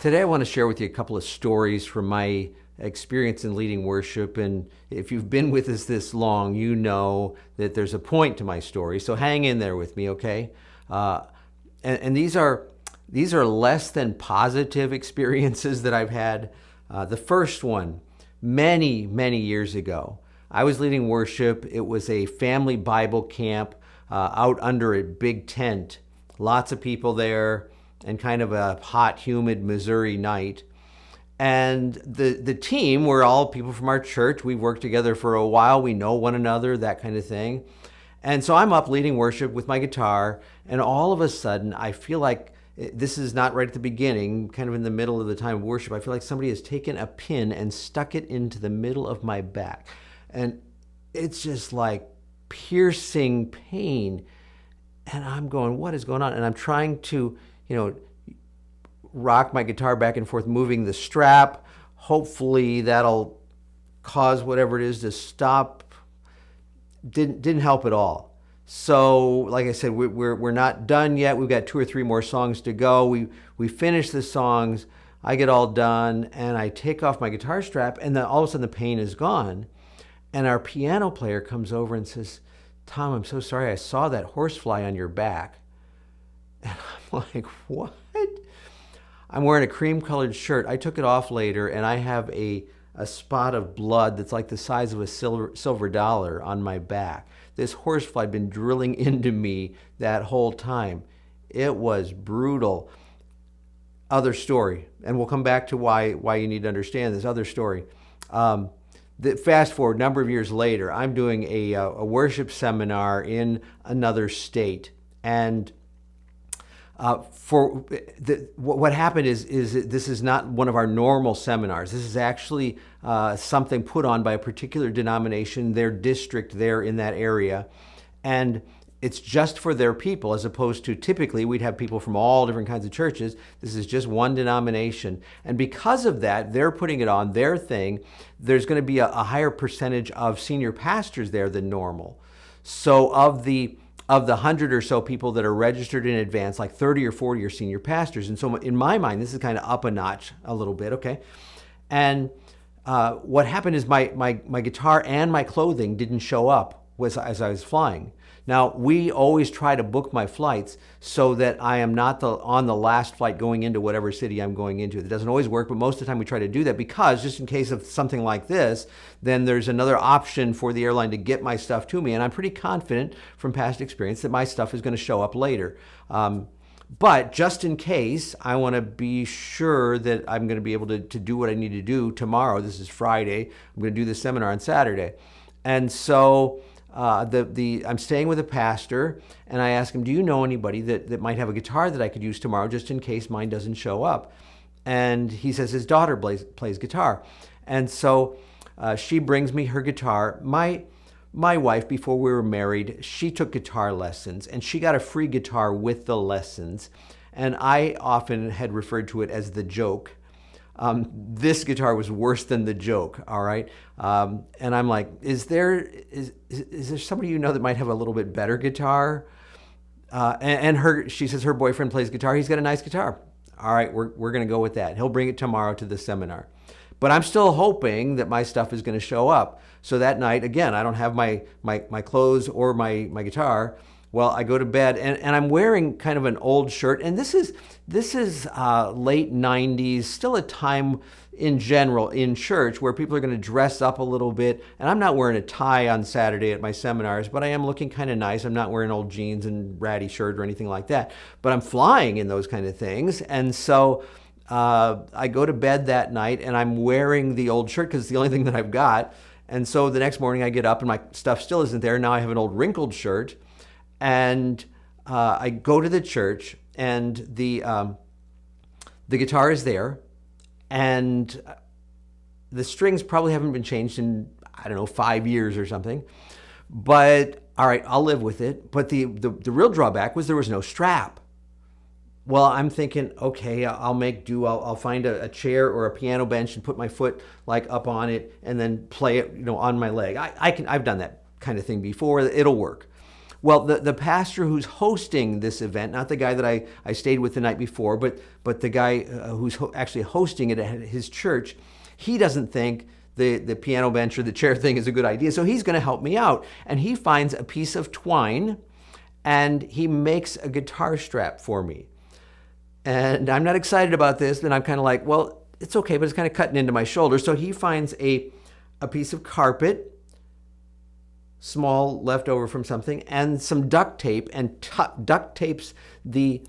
Today I want to share with you a couple of stories from my experience in leading worship. And if you've been with us this long, you know that there's a point to my story. So hang in there with me, okay? And these are less than positive experiences that I've had. The first one, many years ago, I was leading worship. It was a family Bible camp out under a big tent. Lots of people there, and kind of a hot, humid Missouri night. And the team were all people from our church. We've worked together for a while. We know one another, that kind of thing. And so I'm up leading worship with my guitar, and all of a sudden I feel like, this is not right at the beginning, kind of in the middle of the time of worship, I feel like somebody has taken a pin and stuck it into the middle of my back. And it's just like piercing pain. And I'm going, what is going on? And I'm trying to, rock my guitar back and forth, moving the strap. Hopefully that'll cause whatever it is to stop. Didn't help at all. So, like I said, we're not done yet. We've got 2 or 3 more songs to go. We finish the songs. I get all done, and I take off my guitar strap, and then all of a sudden the pain is gone. And our piano player comes over and says, "Tom, I'm so sorry. I saw that horsefly on your back." And I'm like, what? I'm wearing a cream-colored shirt. I took it off later, and I have a spot of blood that's like the size of a silver dollar on my back. This horsefly had been drilling into me that whole time. It was brutal. Other story, and we'll come back to why you need to understand this other story. Fast forward a number of years later, I'm doing a worship seminar in another state, and what happened is this is not one of our normal seminars. This is actually something put on by a particular denomination, their district there in that area, and it's just for their people, as opposed to typically we'd have people from all different kinds of churches. This is just one denomination. And because of that, they're putting it on their thing. There's going to be a higher percentage of senior pastors there than normal. So of the 100 or so people that are registered in advance, like 30 or 40 are senior pastors. And so in my mind, this is kind of up a notch a little bit, okay? And what happened is my guitar and my clothing didn't show up as I was flying. Now, we always try to book my flights so that I am not on the last flight going into whatever city I'm going into. It doesn't always work, but most of the time we try to do that because just in case of something like this, then there's another option for the airline to get my stuff to me. And I'm pretty confident from past experience that my stuff is going to show up later. But just in case, I want to be sure that I'm going to be able to do what I need to do tomorrow. This is Friday. I'm going to do the seminar on Saturday. And so I'm staying with a pastor, and I ask him, "Do you know anybody that might have a guitar that I could use tomorrow just in case mine doesn't show up?" And he says his daughter plays guitar. And so she brings me her guitar. My wife, before we were married, she took guitar lessons, and she got a free guitar with the lessons. And I often had referred to it as the joke. This guitar was worse than the joke, all right? And I'm like, is there somebody you know that might have a little bit better guitar? She says her boyfriend plays guitar. He's got a nice guitar. All right, we're going to go with that. He'll bring it tomorrow to the seminar. But I'm still hoping that my stuff is going to show up. So that night, again, I don't have my clothes or my guitar. Well, I go to bed, and I'm wearing kind of an old shirt, and this is late 90s, still a time in general in church where people are going to dress up a little bit, and I'm not wearing a tie on Saturday at my seminars, but I am looking kind of nice. I'm not wearing old jeans and ratty shirt or anything like that, but I'm flying in those kind of things, and so I go to bed that night, and I'm wearing the old shirt because it's the only thing that I've got, and so the next morning I get up, and my stuff still isn't there. Now I have an old wrinkled shirt. And I go to the church, and the guitar is there, and the strings probably haven't been changed in, 5 years or something. But all right, I'll live with it. But the real drawback was there was no strap. Well, I'm thinking, okay, I'll make do. I'll find a chair or a piano bench and put my foot like up on it, and then play it, on my leg. I've done that kind of thing before. It'll work. Well, the pastor who's hosting this event, not the guy that I stayed with the night before, but the guy who's actually hosting it at his church, he doesn't think the piano bench or the chair thing is a good idea. So he's going to help me out. And he finds a piece of twine and he makes a guitar strap for me. And I'm not excited about this. And I'm kind of like, well, it's okay, but it's kind of cutting into my shoulder. So he finds a piece of carpet, small leftover from something, and some duct tape, and duct tapes the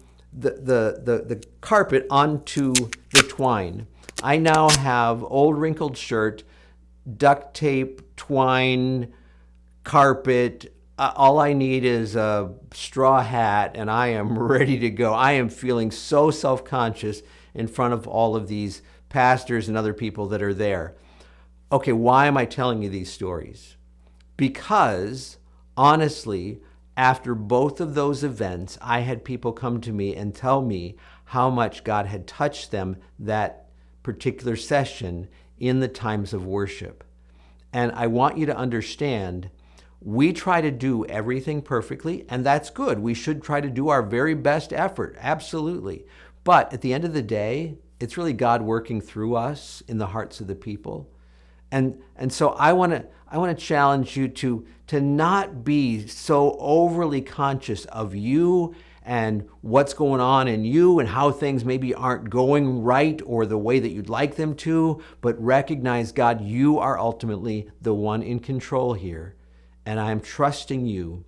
carpet onto the twine. I now have old wrinkled shirt, duct tape, twine, carpet. All I need is a straw hat, and I am ready to go. I am feeling so self-conscious in front of all of these pastors and other people that are there. Okay, why am I telling you these stories? Because, honestly, after both of those events, I had people come to me and tell me how much God had touched them that particular session in the times of worship. And I want you to understand, we try to do everything perfectly, and that's good. We should try to do our very best effort, absolutely. But at the end of the day, it's really God working through us in the hearts of the people. And so I want to challenge you to not be so overly conscious of you and what's going on in you and how things maybe aren't going right or the way that you'd like them to, but recognize, God, you are ultimately the one in control here. And I am trusting you,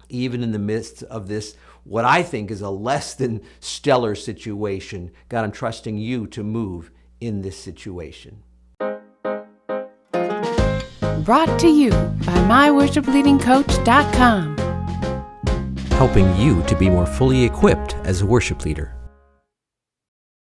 even in the midst of this, what I think is a less than stellar situation. God, I'm trusting you to move in this situation. Brought to you by myworshipleadingcoach.com. Helping you to be more fully equipped as a worship leader.